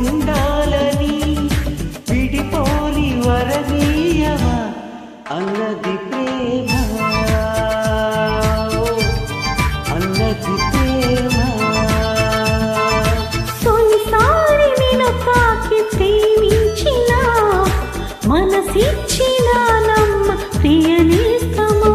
ఉండాలని విడిపోని వరనీయవా అన్నది ప్రేమ అన్నది ప్రేమ. తొలిసారి నేను తాకి ప్రేమించిన మనసిచ్చిన నమ్మ ప్రియనేస్తమా.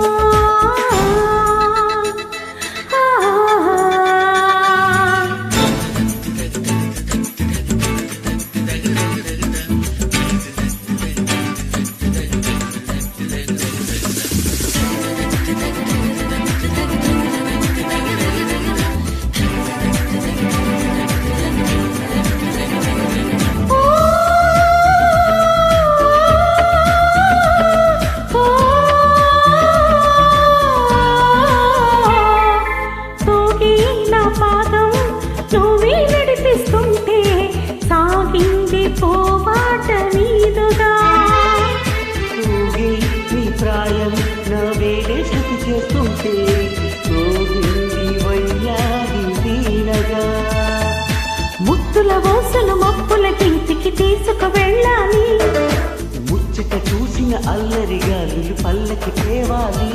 నువ్వే నడిపిస్తుంటే సాగింది పోవాట మీదుగా. నీ ప్రాయం నా వేడే శృతి చేస్తుంటే రోగింది వయ్యాది వీణగా. ముత్తుల ఓసలు మప్పుల కింతికి తీసుకు వెళ్ళాలి. ముచ్చట చూసిన అల్లరి గాలులు పల్లకి తేవాలి.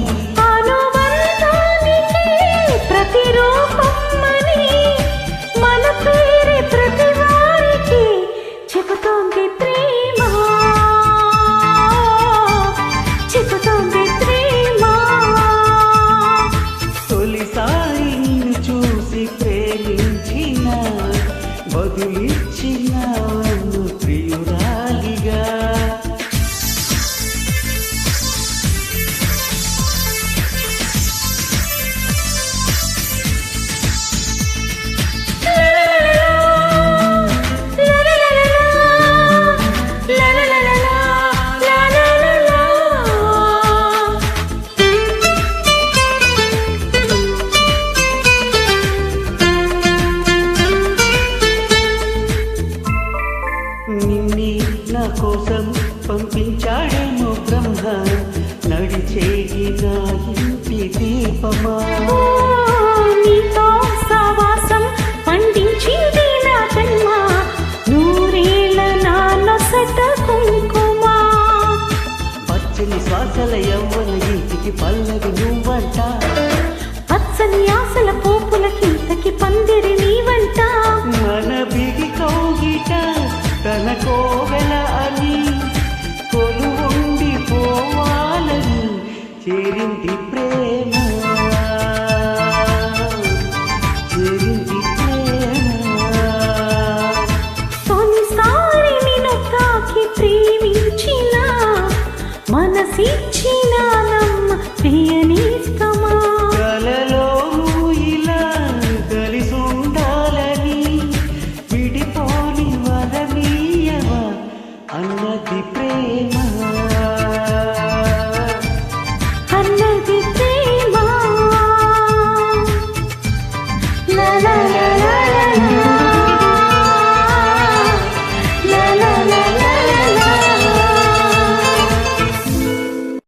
ప్రతిరూపం మన పేరే ప్రతి వారికి చెబుతోంది ప్రేమ చెబుతోంది ప్రేమ. తొలిసారి నిన్ను చూసి ప్రేమించిన బదులిచ్చిన ప్రియురాలిగా. నిన్ని నా కోసం పంపించాడేమో బ్రహ్మ నడిచేది నా ఇంటి దీపమా. నీతో సావాసం పండించింది నా జన్మ నూరేళ్ళ నా నొసట కుంకుమ. పచ్చని శ్వాసల యవ్వన గీతికి పల్లవి నువ్వంట. పచ్చని ఆశల పోపుల కింతకి పందిరి నీవంట. మన బిగి కౌగిట తన కోవెల అని కొలువుండి పోవాలని చేరింది ప్రేమ చేరింది ప్రేమ. తొలిసారి నిన్ను తాకి ప్రేమించిన మనసిచ్చిన నమ్మ ప్రియనేస్తమా. కలలో ఇలా కలిసుండాలని విడిపోని వరనీయవా అన్నది ప్రేమ.